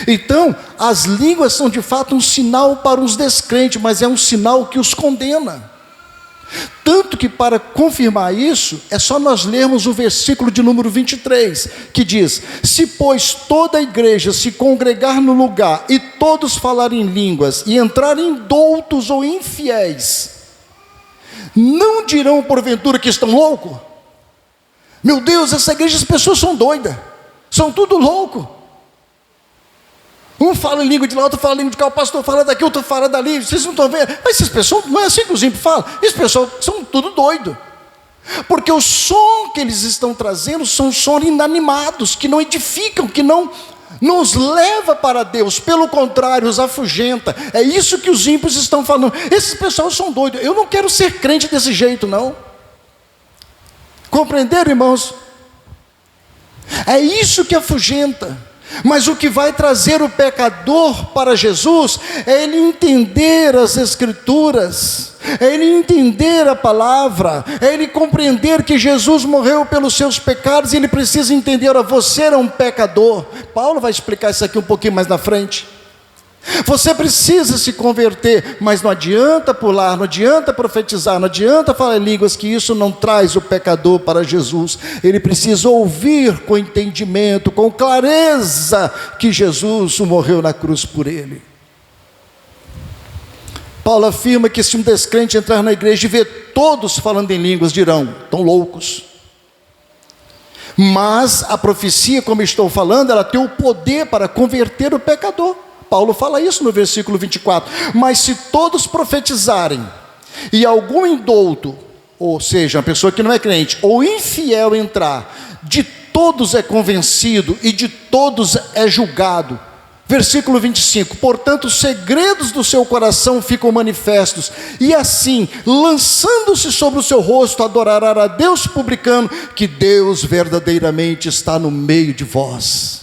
Então, as línguas são de fato um sinal para os descrentes, mas é um sinal que os condena. Tanto que para confirmar isso, é só nós lermos o versículo de número 23, que diz, se pois toda a igreja se congregar no lugar, e todos falarem línguas, e entrarem doutos ou infiéis, não dirão porventura que estão loucos? Meu Deus, essa igreja, as pessoas são doidas, são tudo louco. Um fala em língua de lá, outro fala em língua de cá, o pastor fala daqui, outro fala dali, vocês não estão vendo? Mas essas pessoas, não é assim que os ímpios falam, essas pessoas são tudo doido, porque o som que eles estão trazendo são sons inanimados, que não edificam, que não nos leva para Deus, pelo contrário, os afugenta. É isso que os ímpios estão falando. Esses pessoas são doidos. Eu não quero ser crente desse jeito, não. Compreenderam, irmãos? É isso que afugenta. Mas o que vai trazer o pecador para Jesus é ele entender as Escrituras, é ele entender a palavra, é ele compreender que Jesus morreu pelos seus pecados, e ele precisa entender: você era um pecador. Paulo vai explicar isso aqui um pouquinho mais na frente. Você precisa se converter, mas não adianta pular, não adianta profetizar, não adianta falar em línguas, que isso não traz o pecador para Jesus. Ele precisa ouvir com entendimento, com clareza, que Jesus morreu na cruz por ele. Paulo afirma que se um descrente entrar na igreja e ver todos falando em línguas, dirão: estão loucos. Mas a profecia, como estou falando, ela tem o poder para converter o pecador. Paulo fala isso no versículo 24. Mas se todos profetizarem, e algum indouto, ou seja, uma pessoa que não é crente, ou infiel entrar, de todos é convencido e de todos é julgado. Versículo 25: portanto, os segredos do seu coração ficam manifestos, e assim, lançando-se sobre o seu rosto, adorará a Deus, publicando que Deus verdadeiramente está no meio de vós.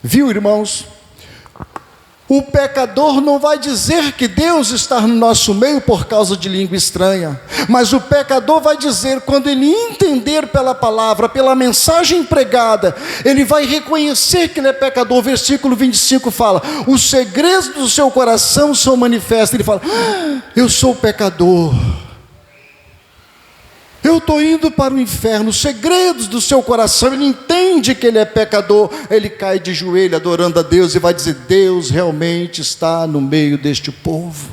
Viu, irmãos? O pecador não vai dizer que Deus está no nosso meio por causa de língua estranha, mas o pecador vai dizer, quando ele entender pela palavra, pela mensagem pregada, ele vai reconhecer que ele é pecador. Versículo 25 fala: os segredos do seu coração são manifestos. Ele fala: eu sou pecador, eu estou indo para o inferno. Os segredos do seu coração, ele entende que ele é pecador, ele cai de joelho adorando a Deus e vai dizer: Deus realmente está no meio deste povo.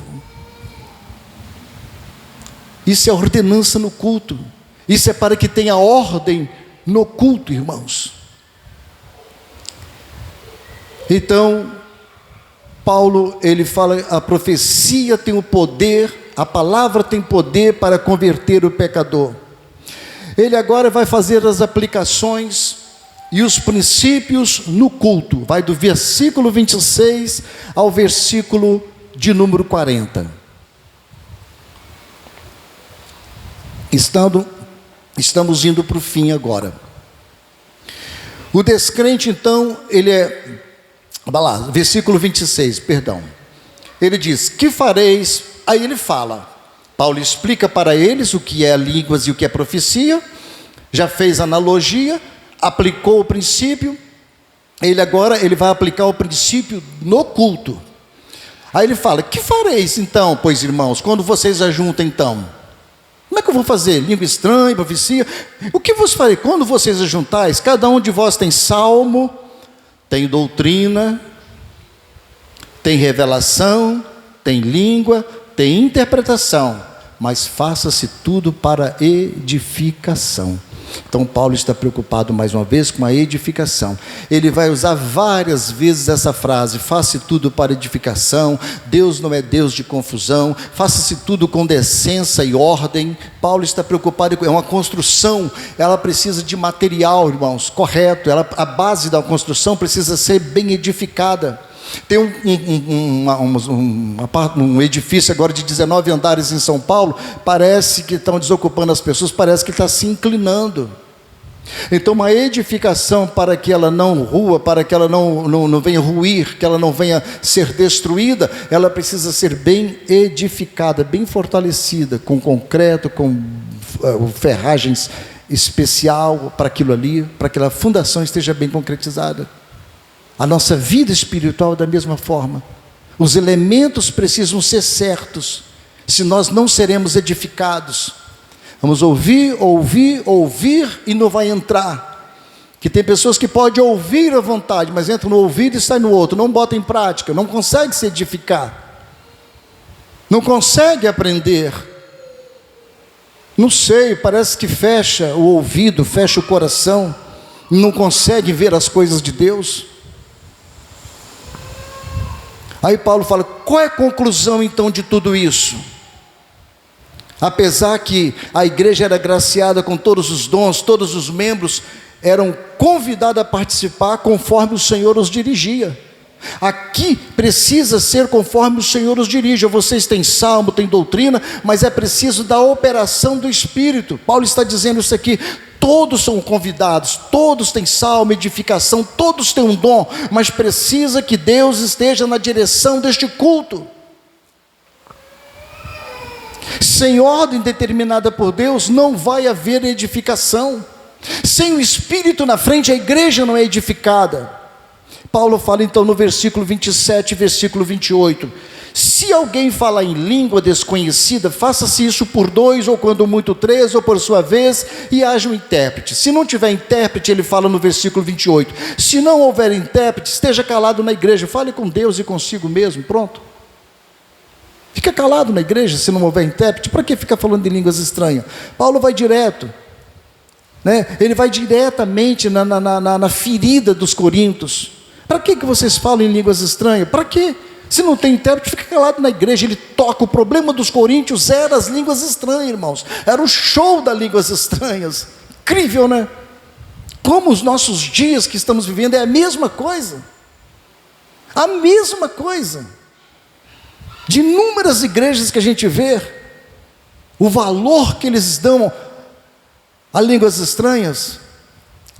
Isso é ordenança no culto, isso é para que tenha ordem no culto, irmãos. Então, Paulo, ele fala: a profecia tem o poder, a palavra tem poder para converter o pecador. Ele agora vai fazer as aplicações e os princípios no culto. Vai do versículo 26 ao versículo de número 40. Estamos indo para o fim agora. O descrente, então, ele é... Vai lá, versículo 26, perdão. Ele diz: que fareis? Aí ele fala... Paulo explica para eles o que é línguas e o que é profecia, já fez analogia, aplicou o princípio. Ele vai aplicar o princípio no culto. Aí ele fala: que fareis então, pois irmãos, quando vocês ajuntam então? Como é que eu vou fazer? Língua estranha, profecia? O que vos farei? Quando vocês ajuntais, cada um de vós tem salmo, tem doutrina, tem revelação, tem língua, tem interpretação, mas faça-se tudo para edificação. Então Paulo está preocupado mais uma vez com a edificação. Ele vai usar várias vezes essa frase: faça-se tudo para edificação. Deus não é Deus de confusão. Faça-se tudo com decência e ordem. Paulo está preocupado com... é uma construção, ela precisa de material, irmãos, correto. A base da construção precisa ser bem edificada. Tem um edifício agora de 19 andares em São Paulo, parece que estão desocupando as pessoas, parece que está se inclinando. Então uma edificação, para que ela não rua, para que ela não venha ruir, que ela não venha ser destruída, ela precisa ser bem edificada, bem fortalecida, com concreto, com ferragens especial para aquilo ali, para que a fundação esteja bem concretizada. A nossa vida espiritual da mesma forma. Os elementos precisam ser certos, se nós não seremos edificados. Vamos ouvir e não vai entrar. Que tem pessoas que podem ouvir à vontade, mas entram no ouvido e saem no outro, não botam em prática, não consegue se edificar, não consegue aprender. Não sei, parece que fecha o ouvido, fecha o coração, não consegue ver as coisas de Deus. Aí Paulo fala: qual é a conclusão então de tudo isso? Apesar que a igreja era graciada com todos os dons, todos os membros eram convidados a participar conforme o Senhor os dirigia. Aqui precisa ser conforme o Senhor os dirige. Vocês têm salmo, têm doutrina, mas é preciso da operação do Espírito. Paulo está dizendo isso aqui. Todos são convidados, todos têm salmo, edificação, todos têm um dom, mas precisa que Deus esteja na direção deste culto. Sem ordem determinada por Deus, não vai haver edificação. Sem o Espírito na frente, a igreja não é edificada. Paulo fala então no versículo 27 e versículo 28, se alguém falar em língua desconhecida, faça-se isso por 2, ou quando muito 3, ou por sua vez, e haja um intérprete. Se não tiver intérprete, ele fala no versículo 28, se não houver intérprete, esteja calado na igreja, fale com Deus e consigo mesmo, pronto. Fica calado na igreja se não houver intérprete, para que ficar falando de línguas estranhas? Paulo vai direto, né? Ele vai diretamente na ferida dos coríntios. Para que vocês falam em línguas estranhas? Para quê? Se não tem intérprete, fica calado na igreja. Ele toca. O problema dos coríntios era as línguas estranhas, irmãos. Era o show das línguas estranhas. Incrível, né? Como os nossos dias que estamos vivendo é a mesma coisa. A mesma coisa. De inúmeras igrejas que a gente vê, o valor que eles dão a línguas estranhas.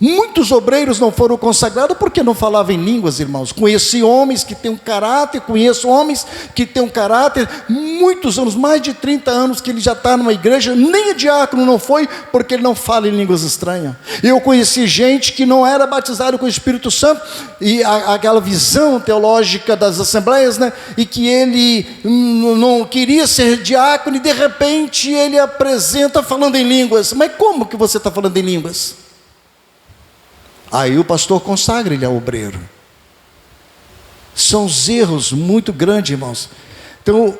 Muitos obreiros não foram consagrados porque não falavam em línguas, irmãos. Conheci homens que têm um caráter, conheço homens que têm um caráter, muitos anos, mais de 30 anos que ele já está numa igreja, nem diácono não foi, porque ele não fala em línguas estranhas. Eu conheci gente que não era batizado com o Espírito Santo, e aquela visão teológica das assembleias, né? E que ele não queria ser diácono, e de repente ele apresenta falando em línguas. Mas como que você está falando em línguas? Aí o pastor consagra, ele é obreiro. São os erros muito grandes, irmãos. Então,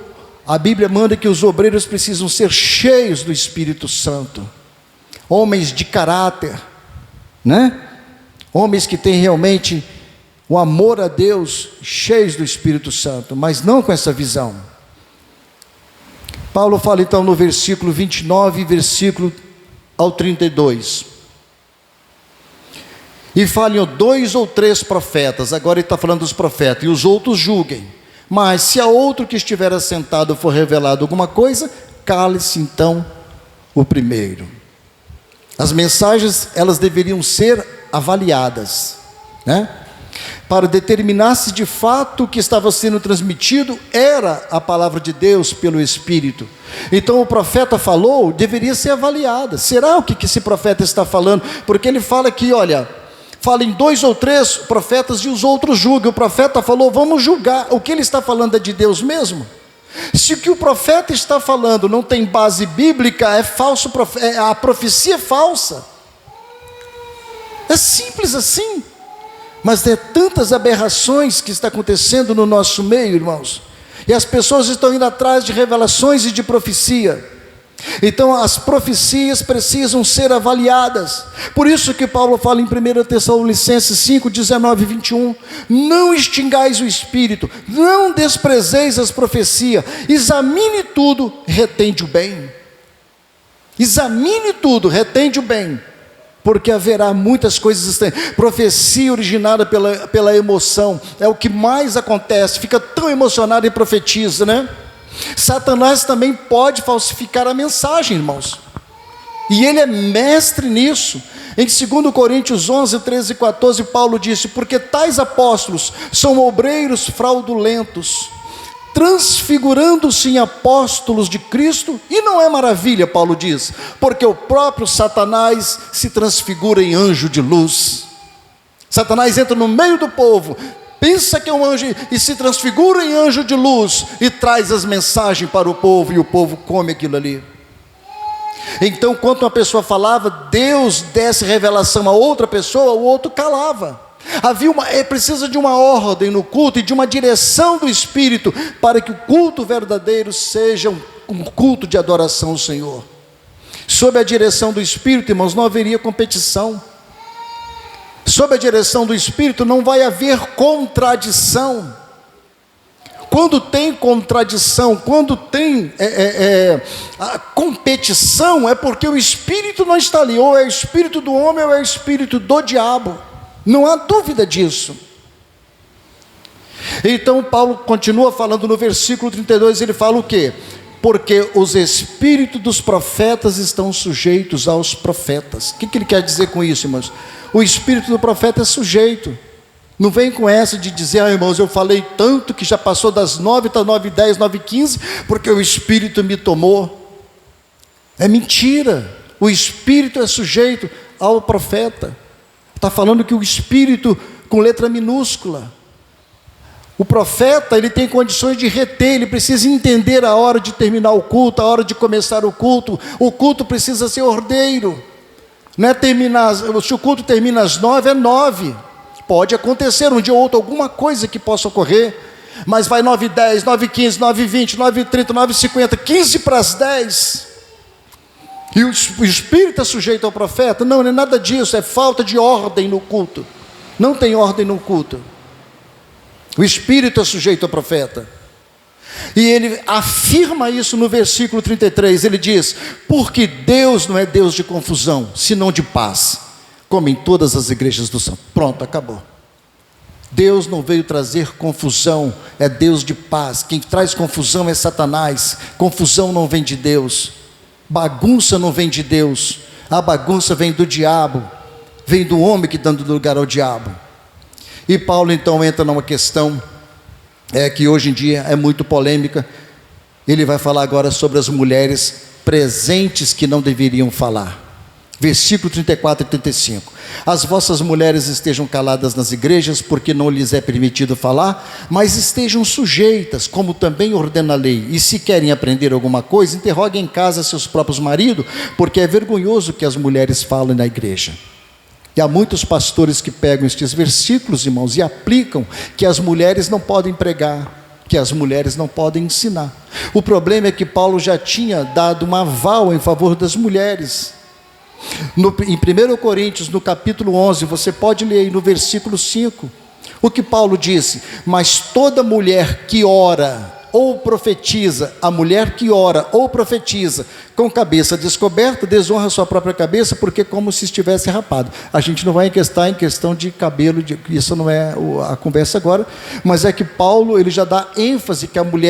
a Bíblia manda que os obreiros precisam ser cheios do Espírito Santo. Homens de caráter, né? Homens que têm realmente o amor a Deus, cheios do Espírito Santo, mas não com essa visão. Paulo fala então no versículo 29, versículo ao 32. E falem 2 ou 3 profetas, agora ele está falando dos profetas, e os outros julguem. Mas se a outro que estiver assentado for revelado alguma coisa, cale-se então o primeiro. As mensagens, elas deveriam ser avaliadas, né? Para determinar se de fato o que estava sendo transmitido era a palavra de Deus pelo Espírito. Então o profeta falou, deveria ser avaliada. Será o que esse profeta está falando? Porque ele fala aqui, olha, fala em 2 ou 3 profetas e os outros julguem. O profeta falou, vamos julgar. O que ele está falando é de Deus mesmo? Se o que o profeta está falando não tem base bíblica, é falso, a profecia é falsa. É simples assim. Mas tem tantas aberrações que está acontecendo no nosso meio, irmãos. E as pessoas estão indo atrás de revelações e de profecia. Então as profecias precisam ser avaliadas. Por isso que Paulo fala em 1 Tessalonicenses 5, 19 e 21. Não extingais o Espírito, não desprezeis as profecias, examine tudo, retende o bem. Examine tudo, retende o bem, porque haverá muitas coisas estranhas. Profecia originada pela emoção, é o que mais acontece, fica tão emocionado e profetiza, né? Satanás também pode falsificar a mensagem, irmãos, e ele é mestre nisso. Em 2 Coríntios 11, 13 e 14, Paulo disse, porque tais apóstolos são obreiros fraudulentos, transfigurando-se em apóstolos de Cristo, e não é maravilha, Paulo diz, porque o próprio Satanás se transfigura em anjo de luz. Satanás entra no meio do povo, pensa que é um anjo e se transfigura em anjo de luz e traz as mensagens para o povo, e o povo come aquilo ali. Então, quando uma pessoa falava, Deus desse revelação a outra pessoa, o outro calava. Precisa de uma ordem no culto e de uma direção do Espírito, para que o culto verdadeiro seja um culto de adoração ao Senhor. Sob a direção do Espírito, irmãos, não haveria competição. Sob a direção do Espírito não vai haver contradição. quando tem contradição, quando tem a competição, é porque o espírito não está ali, ou é o espírito do homem ou é o espírito do diabo, não há dúvida disso. Então Paulo continua falando no versículo 32, ele fala o quê? Porque os espíritos dos profetas estão sujeitos aos profetas. O que ele quer dizer com isso, irmãos? O espírito do profeta é sujeito. Não vem com essa de dizer, irmãos, eu falei tanto que já passou das 9, está 9h10, 9h15, porque o espírito me tomou. É mentira. O espírito é sujeito ao profeta. Está falando que o espírito com letra minúscula. O profeta, ele tem condições de reter, ele precisa entender a hora de terminar o culto, a hora de começar o culto precisa ser ordeiro, não é terminar, se o culto termina às 9, é 9, pode acontecer um dia ou outro, alguma coisa que possa ocorrer, mas vai 9h10, 9h15, 9h20, 9h30, 9h50, 15 para as 10, e o espírito é sujeito ao profeta? Não é nada disso, é falta de ordem no culto, não tem ordem no culto. O espírito é sujeito ao profeta. E ele afirma isso no versículo 33, ele diz, porque Deus não é Deus de confusão, senão de paz, como em todas as igrejas do céu. Pronto, acabou. Deus não veio trazer confusão, é Deus de paz. Quem traz confusão é Satanás. Confusão não vem de Deus, bagunça não vem de Deus, a bagunça vem do diabo, vem do homem que dando lugar ao diabo. E Paulo então entra numa questão que hoje em dia é muito polêmica. Ele vai falar agora sobre as mulheres presentes que não deveriam falar. Versículo 34 e 35. As vossas mulheres estejam caladas nas igrejas, porque não lhes é permitido falar, mas estejam sujeitas, como também ordena a lei. E se querem aprender alguma coisa, interroguem em casa seus próprios maridos, porque é vergonhoso que as mulheres falem na igreja. E há muitos pastores que pegam estes versículos, irmãos, e aplicam que as mulheres não podem pregar, que as mulheres não podem ensinar. O problema é que Paulo já tinha dado um aval em favor das mulheres. Em 1 Coríntios, no capítulo 11, você pode ler aí no versículo 5, o que Paulo disse: mas toda mulher que ora ou profetiza, a mulher que ora ou profetiza com cabeça descoberta, desonra sua própria cabeça, porque como se estivesse rapado. A gente não vai estar em questão de cabelo, isso não é a conversa agora, mas é que Paulo, ele já dá ênfase que a mulher